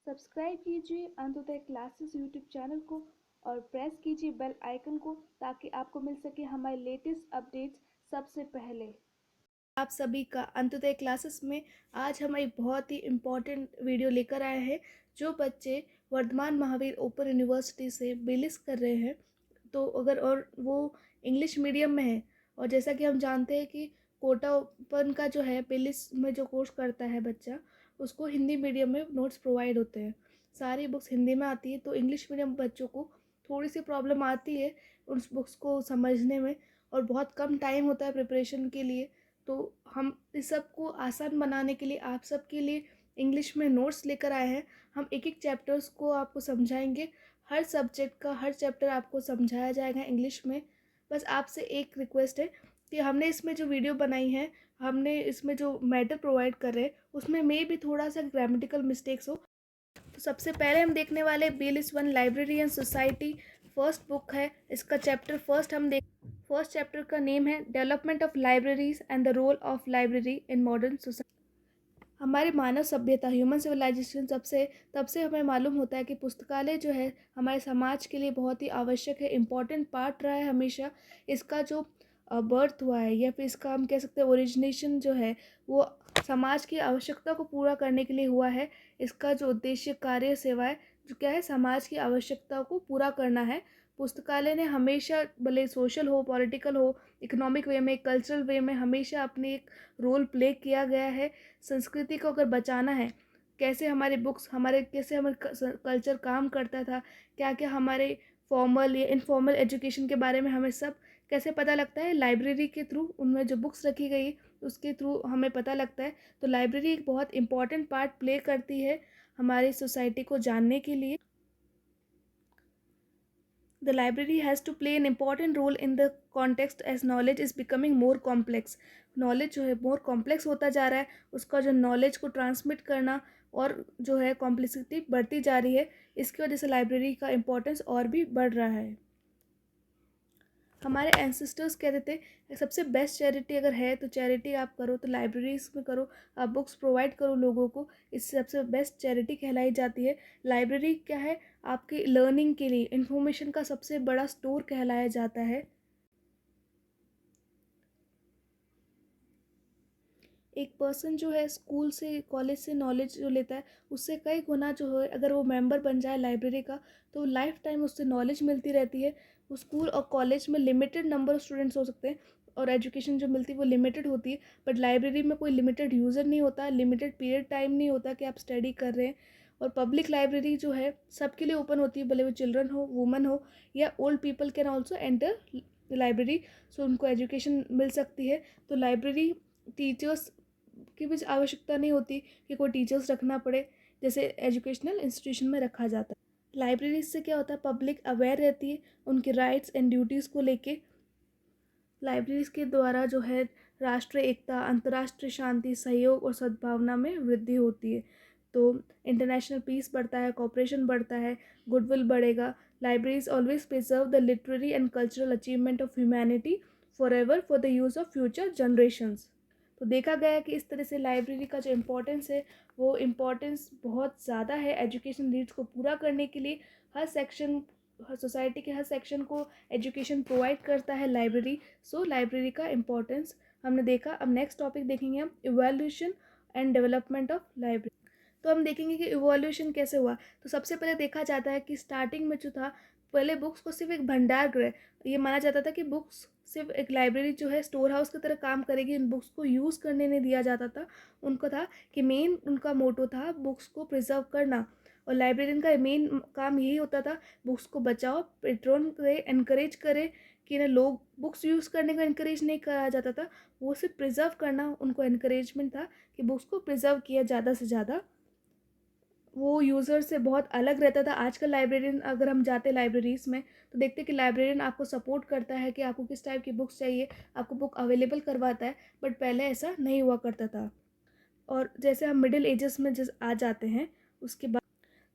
Subscribe कीजिए Antyodaya classes YouTube channel को और प्रेस कीजिए बेल आइकन को ताकि आपको मिल सके हमारे लेटेस्ट अपडेट्स सबसे पहले। आप सभी का अंत्योदय क्लासेस में आज हम एक बहुत ही इम्पॉर्टेंट वीडियो लेकर आए हैं। जो बच्चे वर्धमान महावीर ओपन यूनिवर्सिटी से बिलिस कर रहे हैं तो अगर और वो इंग्लिश मीडियम में है, और जैसा कि हम जानते हैं कि कोटा ओपन का जो है बिलिस में जो कोर्स करता है बच्चा, उसको हिंदी मीडियम में नोट्स प्रोवाइड होते हैं। सारी बुक्स हिंदी में आती है, तो इंग्लिश मीडियम बच्चों को थोड़ी सी प्रॉब्लम आती है उस बुक्स को समझने में, और बहुत कम टाइम होता है प्रिपरेशन के लिए। तो हम इस सब को आसान बनाने के लिए आप सब के लिए इंग्लिश में नोट्स लेकर आए हैं। हम एक एक चैप्टर्स को आपको समझाएंगे। हर सब्जेक्ट का हर चैप्टर आपको समझाया जाएगा इंग्लिश में। बस आपसे एक रिक्वेस्ट है कि हमने इसमें जो वीडियो बनाई है, हमने इसमें जो मैटर प्रोवाइड कर रहे हैं, उसमें मे भी थोड़ा सा ग्रामेटिकल मिस्टेक्स हो। तो सबसे पहले हम देखने वाले bill is one library and society. First book है, इसका चैप्टर फर्स्ट चैप्टर का नेम है development of libraries and the role of library in modern society. हमारे मानव सभ्यता ह्यूमन सिविलाइजेशन तब से हमें मालूम होता है कि पुस्तकालय जो है हमारे समाज के लिए बहुत ही आवश्यक है, इम्पॉर्टेंट पार्ट रहा है हमेशा। इसका जो बर्थ हुआ है, या फिर इसका हम कह सकते हैं ओरिजिनेशन जो है, वो समाज की आवश्यकता को पूरा करने के लिए हुआ है। इसका जो उद्देश्य कार्य सेवा है, जो क्या है, समाज की आवश्यकता को पूरा करना है। पुस्तकालय ने हमेशा, भले सोशल हो, पॉलिटिकल हो, इकोनॉमिक वे में, कल्चरल वे में, हमेशा अपने एक रोल प्ले किया गया है। संस्कृति को अगर बचाना है, कैसे हमारे बुक्स, कैसे हमारे कल्चर काम करता था, क्या क्या हमारे फॉर्मल या इनफॉर्मल एजुकेशन के बारे में हमें सब कैसे पता लगता है, लाइब्रेरी के थ्रू। उनमें जो बुक्स रखी गई उसके थ्रू हमें पता लगता है। तो लाइब्रेरी एक बहुत इंपॉर्टेंट पार्ट प्ले करती है हमारी सोसाइटी को जानने के लिए। The library has to play an important role in the context as knowledge is becoming more complex. Knowledge जो है मोर कॉम्प्लेक्स होता जा रहा है, उसका जो नॉलेज को ट्रांसमिट करना और जो है कॉम्प्लेक्सिटी बढ़ती जा रही है। इसकी वजह से लाइब्रेरी का इम्पोर्टेंस और भी बढ़ रहा है। हमारे एंसेस्टर्स कहते थे सबसे बेस्ट चैरिटी अगर है तो चैरिटी आप करो तो लाइब्रेरीज में करो, आप बुक्स प्रोवाइड करो लोगों को, इससे सबसे बेस्ट चैरिटी कहलाई जाती है। लाइब्रेरी क्या है, आपकी लर्निंग के लिए इंफॉर्मेशन का सबसे बड़ा स्टोर कहलाया जाता है। एक पर्सन जो है स्कूल से कॉलेज से नॉलेज जो लेता है, उससे कई गुना जो है अगर वो मेंबर बन जाए लाइब्रेरी का, तो लाइफ टाइम उससे नॉलेज मिलती रहती है। वो स्कूल और कॉलेज में लिमिटेड नंबर ऑफ स्टूडेंट्स हो सकते हैं और एजुकेशन जो मिलती है वो लिमिटेड होती है, बट लाइब्रेरी में कोई लिमिटेड यूज़र नहीं होता, लिमिटेड पीरियड टाइम नहीं होता कि आप स्टडी कर रहे हैं। और पब्लिक लाइब्रेरी जो है सबके लिए ओपन होती है, भले वो चिल्ड्रन हो, वुमन हो, या old people can also enter library, so उनको एजुकेशन मिल सकती है। तो लाइब्रेरी टीचर्स की भी आवश्यकता नहीं होती कि कोई टीचर्स रखना पड़े, जैसे एजुकेशनल इंस्टीट्यूशन में रखा जाता है। लाइब्रेरी से क्या होता है, पब्लिक अवेयर रहती है उनके राइट्स एंड ड्यूटीज़ को लेके। लाइब्रेरीज के द्वारा जो है राष्ट्रीय एकता, अंतर्राष्ट्रीय शांति, सहयोग और सद्भावना में वृद्धि होती है। तो इंटरनेशनल पीस बढ़ता है, कॉपरेशन बढ़ता है, गुडविल बढ़ेगा। Libraries always preserve the literary and cultural achievement of humanity for ever for the use of future generations. तो देखा गया है कि इस तरह से लाइब्रेरी का जो इम्पोर्टेंस है, वो इम्पोर्टेंस बहुत ज़्यादा है एजुकेशन नीड्स को पूरा करने के लिए। हर सेक्शन, हर सोसाइटी के हर सेक्शन को एजुकेशन प्रोवाइड करता है लाइब्रेरी। सो लाइब्रेरी का इम्पोर्टेंस हमने देखा। अब नेक्स्ट टॉपिक देखेंगे हम, evolution and development of library. तो हम देखेंगे कि इवोल्यूशन कैसे हुआ। तो सबसे पहले देखा जाता है कि स्टार्टिंग में जो था, पहले बुक्स को सिर्फ एक भंडार गृह, ये माना जाता था कि बुक्स सिर्फ एक लाइब्रेरी जो है स्टोर हाउस की तरह काम करेगी, इन बुक्स को यूज़ करने नहीं दिया जाता था। उनको था कि मेन उनका मोटो था बुक्स को प्रिजर्व करना, और लाइब्रेरियन का मेन काम यही होता था बुक्स को बचाओ, पेट्रोन करे, एनकरेज करे कि ना लोग बुक्स यूज़ करने को इनकरेज नहीं करा जाता था, वो सिर्फ प्रिजर्व करना उनको इनकरेजमेंट था कि बुक्स को प्रिजर्व किया ज़्यादा से ज़्यादा। वो यूज़र से बहुत अलग रहता था। आजकल लाइब्रेरियन अगर हम जाते लाइब्रेरीज़ में तो देखते कि लाइब्रेरियन आपको सपोर्ट करता है कि आपको किस टाइप की बुक्स चाहिए, आपको बुक अवेलेबल करवाता है, बट पहले ऐसा नहीं हुआ करता था। और जैसे हम मिडिल एजेस में जिस आ जाते हैं, उसके बाद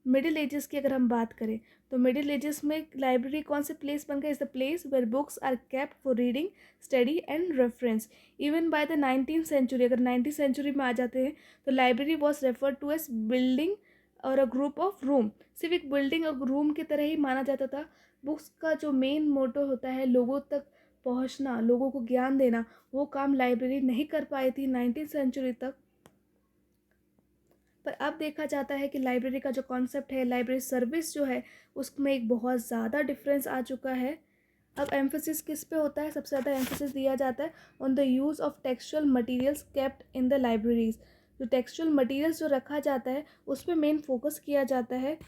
मिडिल एजेस की अगर हम बात करें तो मिडिल एजेस में लाइब्रेरी कौन से प्लेस बन गए, is the place where books are kept for reading, study and reference. Even by the 19th century, अगर 19th सेंचुरी में आ जाते हैं तो library was referred to as building और अ ग्रुप ऑफ रूम। सिर्फ एक बिल्डिंग और रूम की तरह ही माना जाता था। बुक्स का जो मेन मोटो होता है लोगों तक पहुंचना, लोगों को ज्ञान देना, वो काम लाइब्रेरी नहीं कर पाई थी 19th सेंचुरी तक। पर अब देखा जाता है कि लाइब्रेरी का जो कॉन्सेप्ट है, लाइब्रेरी सर्विस जो है, उसमें एक बहुत ज़्यादा डिफरेंस आ चुका है। अब एम्फोसिस किस पे होता है? सबसे ज़्यादा एम्फोसिस दिया जाता है on the use of textual materials kept in the libraries. जो टेक्सचुअल मटेरियल्स जो रखा जाता है उस पर मेन फोकस किया जाता है।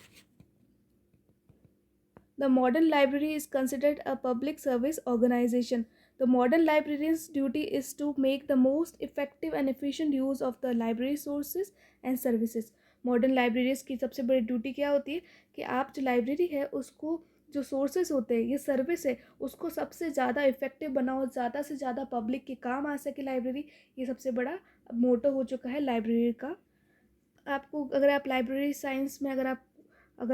The modern library is considered a public service organization. The modern librarian's duty is to make the most effective and efficient use of the library sources and services. Modern libraries की सबसे बड़ी duty क्या होती है कि आप जो library है उसको, जो सोर्सेज होते हैं, ये सर्विस है, उसको सबसे ज़्यादा इफेक्टिव बनाओ, ज़्यादा से ज़्यादा पब्लिक के काम आ सके लाइब्रेरी। ये सबसे बड़ा मोटो हो चुका है लाइब्रेरी का। आपको अगर आप लाइब्रेरी साइंस में अगर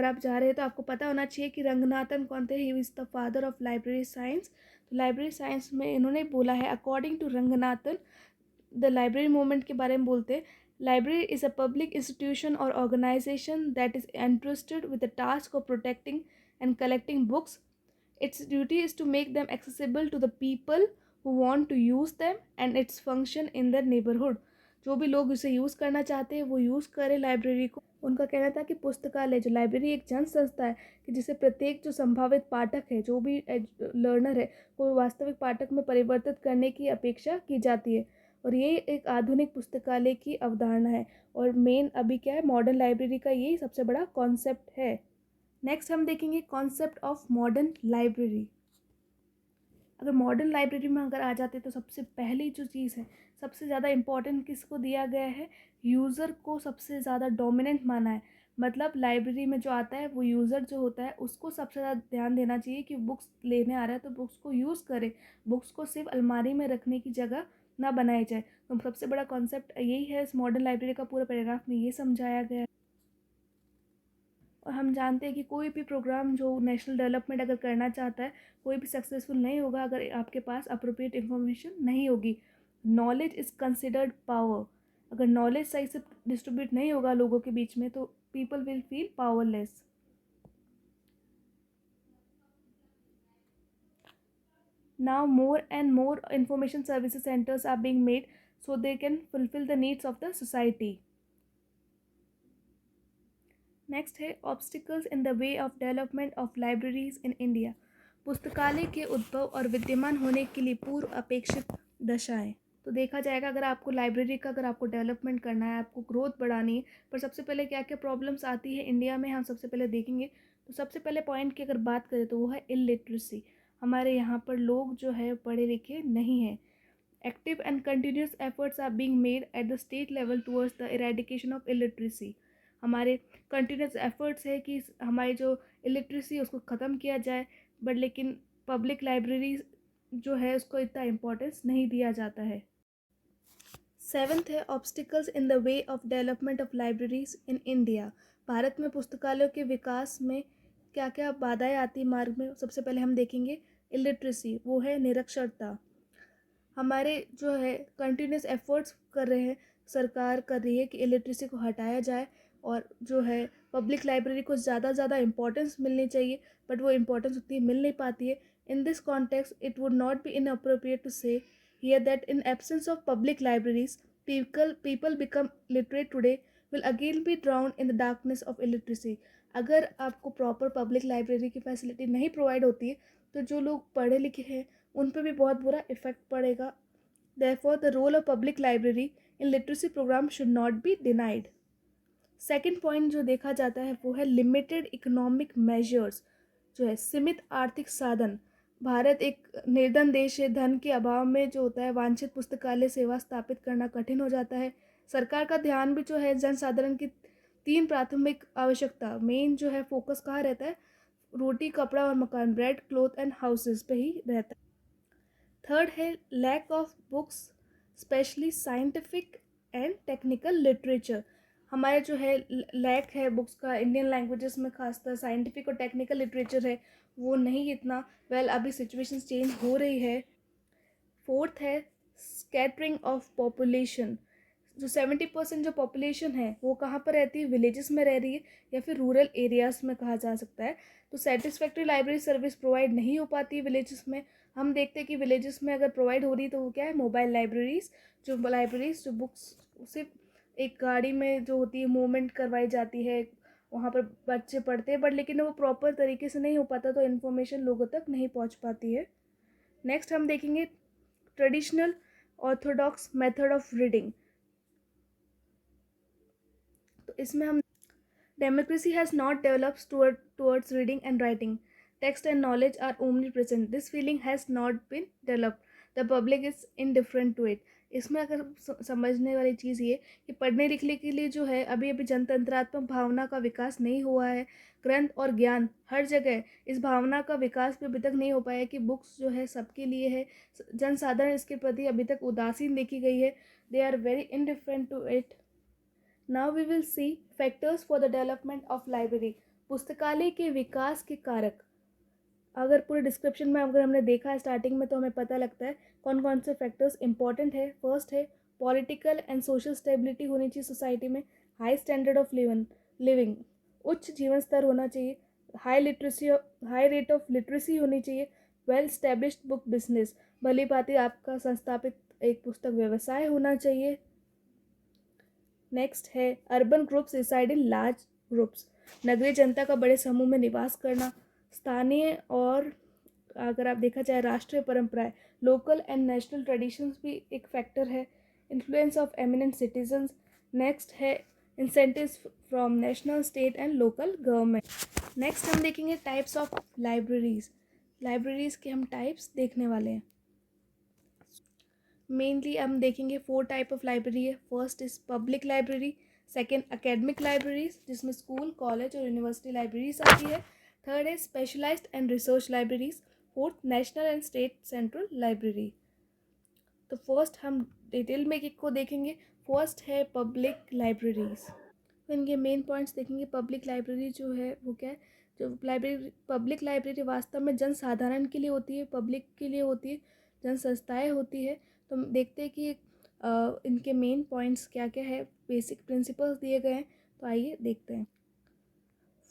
आप जा रहे हैं तो आपको पता होना चाहिए कि रंगनाथन कौन थे। He is the father of library science. तो लाइब्रेरी साइंस में इन्होंने बोला है, according to Ranganathan, the library movement के बारे में बोलते हैं, library is a public institution और organization that is entrusted with the task of protecting and collecting books. Its duty is to make them accessible to the people who want to use them and its function in their neighborhood. जो भी लोग इसे use करना चाहते हैं वो use करें library को। उनका कहना था कि पुस्तकालय, जो लाइब्रेरी एक जन संस्था है कि जिसे प्रत्येक जो संभावित पाठक है, जो भी लर्नर है, को वास्तविक पाठक में परिवर्तित करने की अपेक्षा की जाती है। और ये एक आधुनिक पुस्तकालय की अवधारणा है। और मेन अभी क्या है, मॉडर्न लाइब्रेरी का यही सबसे बड़ा कॉन्सेप्ट है। नेक्स्ट हम देखेंगे कॉन्सेप्ट ऑफ मॉडर्न लाइब्रेरी। अगर मॉडर्न लाइब्रेरी में अगर आ जाते तो सबसे पहली जो चीज़ है, सबसे ज़्यादा इम्पोर्टेंट किसको दिया गया है? यूज़र को सबसे ज़्यादा डोमिनेंट माना है। मतलब लाइब्रेरी में जो आता है वो यूज़र जो होता है उसको सबसे ज़्यादा ध्यान देना चाहिए कि बुक्स लेने आ रहा है तो बुक्स को यूज़ करे, बुक्स को सिर्फ अलमारी में रखने की जगह ना बनाई जाए। तो सबसे बड़ा कॉन्सेप्ट यही है इस मॉडर्न लाइब्रेरी का। पूरा पैराग्राफ में ये समझाया गया है। और हम जानते हैं कि कोई भी प्रोग्राम जो नेशनल डेवलपमेंट अगर करना चाहता है, कोई भी सक्सेसफुल नहीं होगा अगर आपके पास अप्रोप्रिएट इन्फॉर्मेशन नहीं होगी। Knowledge is considered power. अगर नॉलेज सही से डिस्ट्रीब्यूट नहीं होगा लोगों के बीच में तो people will feel powerless. Now more and more information services centers are being made so they can fulfill the needs of the society. Next है obstacles in the way of development of libraries in India. पुस्तकालय के उद्भव और विद्यमान होने के लिए पूर्व अपेक्षित दशाएं। तो देखा जाएगा अगर आपको लाइब्रेरी का, अगर आपको डेवलपमेंट करना है, आपको ग्रोथ बढ़ानी है, पर सबसे पहले क्या क्या प्रॉब्लम्स आती है इंडिया में, हम सबसे पहले देखेंगे। तो सबसे पहले पॉइंट की अगर बात करें तो वो है इलिटरेसी। हमारे यहाँ पर लोग जो है पढ़े लिखे नहीं हैं। Active and continuous efforts are being made at the state level towards the eradication of illiteracy. हमारे कंटिन्यूस एफर्ट्स है कि हमारी जो इलिटरेसी है उसको ख़त्म किया जाए, बट लेकिन पब्लिक लाइब्रेरी जो है उसको इतना इम्पोर्टेंस नहीं दिया जाता है। सेवन्थ है obstacles in the way of development of libraries in India. Bharat में पुस्तकालयों के विकास में क्या क्या बाधाएं आती मार्ग में? सबसे पहले हम देखेंगे इलिटरेसी, वो है निरक्षरता। हमारे जो है कंटिन्यूस एफर्ट्स कर रहे हैं, सरकार कर रही है कि इलिटरेसी को हटाया जाए और जो है पब्लिक लाइब्रेरी को ज़्यादा ज़्यादा इम्पोर्टेंस मिलनी चाहिए, बट वो इम्पोर्टेंस उतनी मिल नहीं पाती है। In this context it would not be inappropriate to say here that in absence of public libraries people become literate today will again be drowned in the darkness of illiteracy. अगर आपको proper public library की facility नहीं provide होती है तो जो लोग पढ़े लिखे हैं उन पर भी बहुत बुरा इफेक्ट पड़ेगा। Therefore, the role of public library in literacy program should not be denied. Second point जो देखा जाता है वो है लिमिटेड इकोनॉमिक मेजर्स, जो है सीमित आर्थिक साधन। भारत एक निर्धन देश है, धन के अभाव में जो होता है वांछित पुस्तकालय सेवा स्थापित करना कठिन हो जाता है। सरकार का ध्यान भी जो है जनसाधारण की तीन प्राथमिक आवश्यकता, मेन जो है फोकस कहाँ रहता है? रोटी, कपड़ा और मकान, ब्रेड, क्लोथ एंड हाउसेस पे ही रहता है। थर्ड है lack of books specially scientific and technical literature. हमारे जो है लैक है बुक्स का, इंडियन लैंग्वेजेस में खासकर साइंटिफिक और टेक्निकल लिटरेचर है वो नहीं इतना वेल, अभी सिचुएशंस चेंज हो रही है। फोर्थ है स्कैटरिंग ऑफ पॉपुलेशन। जो 70% जो पॉपुलेशन है वो कहाँ पर रहती है, विलेजेस में रह रही है या फिर रूरल एरियाज़ में कहा जा सकता है। तो सेटिस्फैक्ट्री लाइब्रेरी सर्विस प्रोवाइड नहीं हो पाती है विलेजेस में। हम देखते हैं कि विलेजेस में अगर प्रोवाइड हो रही तो वो क्या है, मोबाइल लाइब्रेरीज़, जो बुक्स सिर्फ एक गाड़ी में जो होती है मूवमेंट करवाई जाती है, वहाँ पर बच्चे पढ़ते हैं, बट लेकिन वो प्रॉपर तरीके से नहीं हो पाता, तो इन्फॉर्मेशन लोगों तक नहीं पहुँच पाती है। नेक्स्ट हम देखेंगे traditional Orthodox method of reading. तो इसमें हम democracy has not developed towards reading and writing. Text and knowledge are omnipresent. This feeling has not been developed. The public is indifferent to it. इसमें अगर समझने वाली चीज़ ये कि पढ़ने लिखने के लिए जो है अभी अभी जनतंत्रात्मक भावना का विकास नहीं हुआ है। ग्रंथ और ज्ञान हर जगह, इस भावना का विकास भी अभी तक नहीं हो पाया कि बुक्स जो है सबके लिए है। जनसाधारण इसके प्रति अभी तक उदासीन देखी गई है। They are very indifferent to it. Now we will see factors for the development of library. पुस्तकालय के विकास के कारक, अगर पूरे डिस्क्रिप्शन में अगर हमने देखा है स्टार्टिंग में, तो हमें पता लगता है कौन कौन से फैक्टर्स इंपॉर्टेंट है। फर्स्ट है पॉलिटिकल एंड सोशल स्टेबिलिटी होनी चाहिए सोसाइटी में। हाई स्टैंडर्ड ऑफ लिविंग, उच्च जीवन स्तर होना चाहिए। हाई रेट ऑफ लिटरेसी होनी चाहिए। वेल स्टैब्लिश्ड बुक बिजनेस, भली भांति आपका संस्थापित एक पुस्तक व्यवसाय होना चाहिए। नेक्स्ट है urban groups reside in large groups, नगरीय जनता का बड़े समूह में निवास करना। स्थानीय और अगर आप देखा जाए राष्ट्रीय परंपराएं, लोकल एंड नेशनल ट्रेडिशंस भी एक फैक्टर है। Influence of eminent citizens. Next है incentives from national, state and local government. Next हम देखेंगे टाइप्स ऑफ लाइब्रेरीज के हम टाइप्स देखने वाले हैं। मेनली हम देखेंगे 4 टाइप ऑफ लाइब्रेरी है। First is public library, second academic libraries जिसमें स्कूल, कॉलेज और यूनिवर्सिटी लाइब्रेरीज आती है। थर्ड है specialised and research libraries. Fourth national and state central library. तो फर्स्ट हम डिटेल में एक को देखेंगे। फर्स्ट है पब्लिक लाइब्रेरीज। तो इनके मेन पॉइंट्स देखेंगे। पब्लिक लाइब्रेरी जो है वो क्या है, जो पब्लिक लाइब्रेरी वास्तव में जनसाधारण के लिए होती है, पब्लिक के लिए होती है, जन संस्थाएँ होती है। तो हम देखते हैं कि इनके मेन पॉइंट्स क्या क्या है, बेसिक प्रिंसिपल्स दिए गए हैं। तो आइए देखते हैं।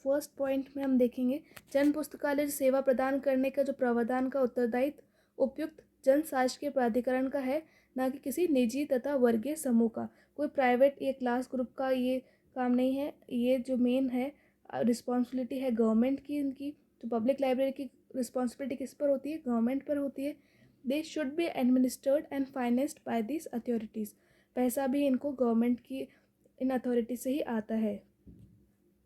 फर्स्ट पॉइंट में हम देखेंगे जन पुस्तकालय सेवा प्रदान करने का जो प्रावधान का उत्तरदायित्व उपयुक्त जन शासकीय प्राधिकरण का है, न कि किसी निजी तथा वर्गीय समूह का। कोई प्राइवेट या क्लास ग्रुप का ये काम नहीं है। ये जो मेन है रिस्पॉन्सिबिलिटी है गवर्नमेंट की। इनकी जो पब्लिक लाइब्रेरी की रिस्पॉन्सिबिलिटी किस पर होती है, गवर्नमेंट पर होती है। They should be administered and financed by this authorities. पैसा भी इनको गवर्नमेंट की इन अथॉरिटी से ही आता है।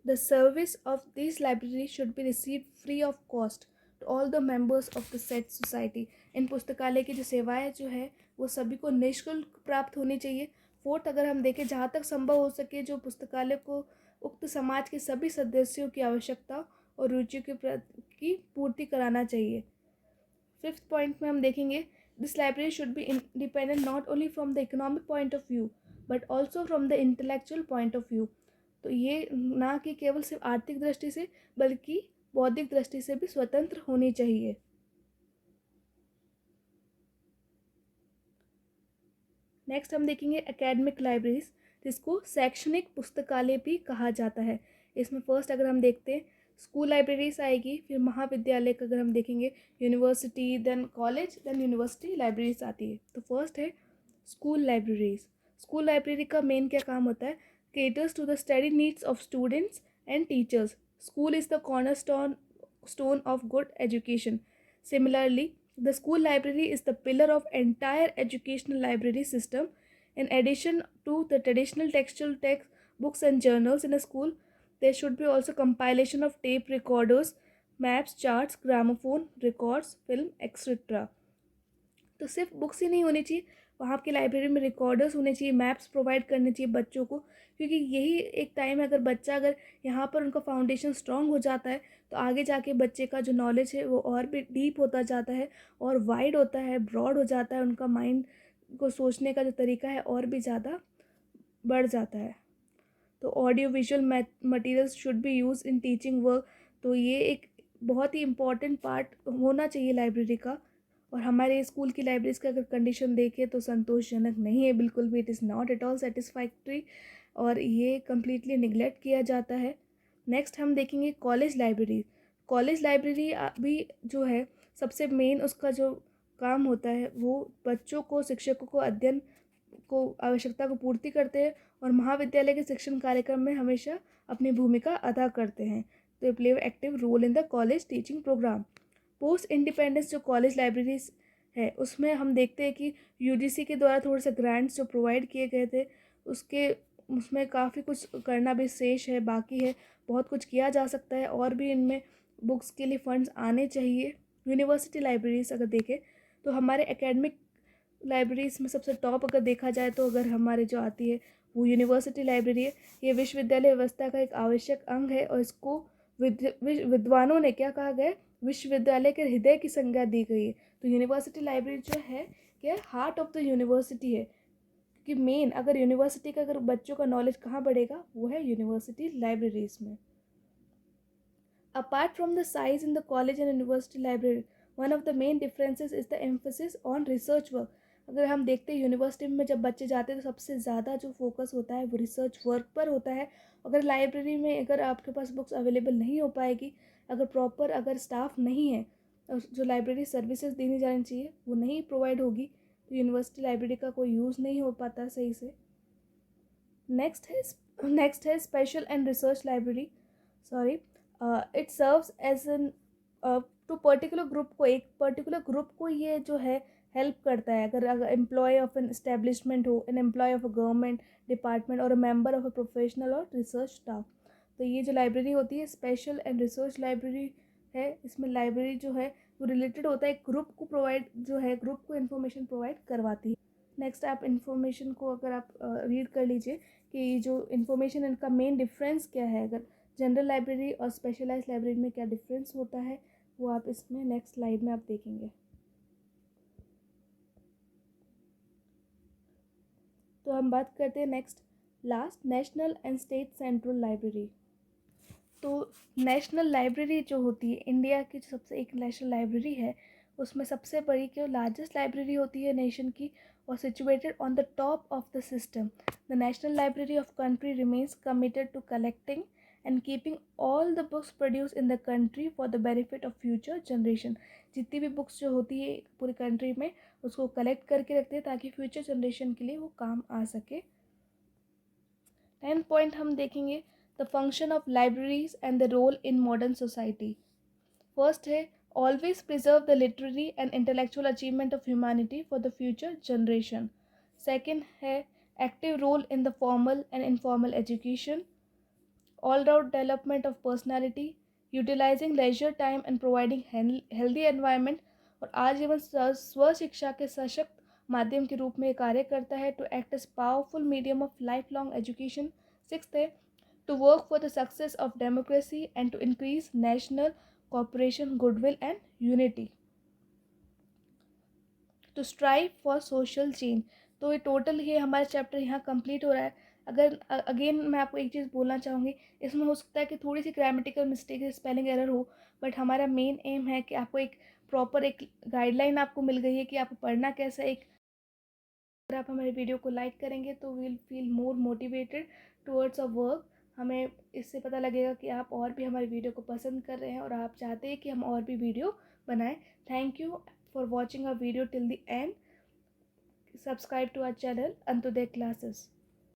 The service of these libraries should be received free of cost to all the members of the said society. इन पुस्तकालय की जो सेवाएं जो है वो सभी को निःशुल्क प्राप्त होनी चाहिए। फोर्थ, अगर हम देखें जहाँ तक संभव हो सके जो पुस्तकालय को उक्त समाज के सभी सदस्यों की आवश्यकता और रुचि की पूर्ति कराना चाहिए। फिफ्थ पॉइंट में हम देखेंगे this library should be independent not only from the economic point of view but also from the intellectual point of view. तो ये ना कि केवल सिर्फ आर्थिक दृष्टि से बल्कि बौद्धिक दृष्टि से भी स्वतंत्र होनी चाहिए। नेक्स्ट हम देखेंगे एकेडमिक लाइब्रेरीज, जिसको शैक्षणिक पुस्तकालय भी कहा जाता है। इसमें फर्स्ट अगर हम देखते हैं स्कूल लाइब्रेरीज आएगी, फिर महाविद्यालय का अगर हम देखेंगे university, then college, then university libraries आती है। तो फर्स्ट है स्कूल लाइब्रेरीज। स्कूल लाइब्रेरी का मेन क्या काम होता है, caters to the study needs of students and teachers. School is the cornerstone of good education. Similarly, the school library is the pillar of entire educational library system. In addition to the traditional textual text, books and journals in a school, there should be also compilation of tape recorders, maps, charts, gramophone, records, film, etc. तो सिर्फ books ही नहीं होनी चाहिए, वहाँ आपकी library में recorders होने चाहिए, मैप्स प्रोवाइड करने चाहिए बच्चों को, क्योंकि यही एक टाइम है अगर यहाँ पर उनका फाउंडेशन स्ट्रॉन्ग हो जाता है तो आगे जाके बच्चे का जो नॉलेज है वो और भी डीप होता जाता है और वाइड होता है, ब्रॉड हो जाता है। उनका माइंड को सोचने का जो तरीका है और भी ज़्यादा बढ़ जाता है। तो audio visual materials should be use in teaching work. तो ये एक बहुत ही इम्पॉर्टेंट पार्ट होना चाहिए लाइब्रेरी का। और हमारे स्कूल की लाइब्रेरीज़ का अगर कंडीशन देखें तो संतोषजनक नहीं है बिल्कुल भी, it is not at all satisfactory, और ये कम्प्लीटली निगलेक्ट किया जाता है। नेक्स्ट हम देखेंगे कॉलेज लाइब्रेरी। कॉलेज लाइब्रेरी भी जो है सबसे मेन उसका जो काम होता है वो बच्चों को, शिक्षकों को अध्ययन को आवश्यकता को पूर्ति करते हैं और महाविद्यालय के शिक्षण कार्यक्रम में हमेशा अपनी भूमिका अदा करते हैं। तो play active role in the college teaching program. Post independence जो कॉलेज लाइब्रेरीज है उसमें हम देखते हैं कि यूजीसी के द्वारा थोड़े से ग्रांट्स जो प्रोवाइड किए गए थे उसके उसमें काफ़ी कुछ करना भी शेष है, बाकी है, बहुत कुछ किया जा सकता है और भी इनमें बुक्स के लिए फंड्स आने चाहिए। यूनिवर्सिटी लाइब्रेरीज अगर देखें तो हमारे एकेडमिक लाइब्रेरीज में सबसे टॉप अगर देखा जाए तो अगर हमारे जो आती है वो यूनिवर्सिटी लाइब्रेरी है। ये विश्वविद्यालय व्यवस्था का एक आवश्यक अंग है और इसको विद्वानों ने क्या कहा गया, विश्वविद्यालय के हृदय की संज्ञा दी गई है। तो यूनिवर्सिटी लाइब्रेरी जो है क्या, हार्ट ऑफ द यूनिवर्सिटी है, कि मेन अगर यूनिवर्सिटी का अगर बच्चों का नॉलेज कहाँ बढ़ेगा वो है यूनिवर्सिटी लाइब्रेरीज में। Apart from the size in the college and university library, one of the main differences is the emphasis on research work. अगर हम देखते हैं यूनिवर्सिटी में जब बच्चे जाते हैं तो सबसे ज़्यादा जो फोकस होता है वो रिसर्च वर्क पर होता है। अगर लाइब्रेरी में अगर आपके पास बुक्स अवेलेबल नहीं हो पाएगी, अगर प्रॉपर अगर स्टाफ नहीं है और जो लाइब्रेरी सर्विसेज देनी जानी चाहिए वो नहीं प्रोवाइड होगी तो यूनिवर्सिटी लाइब्रेरी का कोई यूज़ नहीं हो पाता सही से। नेक्स्ट है special and research library. Sorry, it serves as an to particular group को, एक पर्टिकुलर ग्रुप को ये जो है हेल्प करता है। अगर एम्प्लॉय ऑफ एन एस्टेब्लिशमेंट हो, an employ of a government department और a member of a professional और रिसर्च स्टाफ, तो ये जो लाइब्रेरी होती है स्पेशल एंड रिसर्च लाइब्रेरी है। इसमें लाइब्रेरी जो है वो रिलेटेड होता है, एक ग्रुप को प्रोवाइड जो है ग्रुप को इन्फॉर्मेशन प्रोवाइड करवाती है। नेक्स्ट आप इन्फॉर्मेशन को अगर आप रीड कर लीजिए कि जो इन्फॉर्मेशन इनका मेन डिफरेंस क्या है, अगर जनरल लाइब्रेरी और स्पेशलाइज्ड लाइब्रेरी में क्या डिफरेंस होता है वो आप इसमें नेक्स्ट स्लाइड में आप देखेंगे। तो हम बात करते हैं next last national and state central library. तो नेशनल लाइब्रेरी जो होती है इंडिया की जो सबसे एक नेशनल लाइब्रेरी है उसमें सबसे बड़ी जो लार्जेस्ट लाइब्रेरी होती है नेशन की और situated on the top of the system. The national library of country remains committed to collecting and keeping all the books produce in the country for the benefit of future generation. जितनी भी books जो होती है पूरी country में उसको collect करके रखते हैं ताकि फ्यूचर जनरेशन के लिए वो काम आ सके। 10th पॉइंट हम देखेंगे the function of libraries and the role in modern society. First है always preserve the literary and intellectual achievement of humanity for the future generation. Second है active role in the formal and informal education, all round development of personality, utilizing leisure time and providing healthy environment, और आजीवन स्व शिक्षा के सशक्त माध्यम के रूप में कार्य करता है to act as powerful medium of lifelong education. Sixth है to work for the success of democracy and to increase national cooperation, goodwill and unity, to strive for social change। तो ये टोटल ये हमारा chapter यहाँ complete हो रहा है। अगर अगेन मैं आपको एक चीज़ बोलना चाहूँगी, इसमें हो सकता है कि थोड़ी सी ग्रामेटिकल मिस्टेक, स्पेलिंग एरर हो, बट हमारा मेन एम है कि आपको एक प्रॉपर एक गाइडलाइन आपको मिल गई है कि आपको पढ़ना कैसा है। एक अगर आप हमारे वीडियो को लाइक करेंगे तो we'll feel more motivated towards a work. हमें इससे पता लगेगा कि आप और भी हमारे वीडियो को पसंद कर रहे हैं और आप चाहते हैं कि हम और भी वीडियो बनाएं। Thank you for watching a video till the end. Subscribe to our channel Antyodaya classes.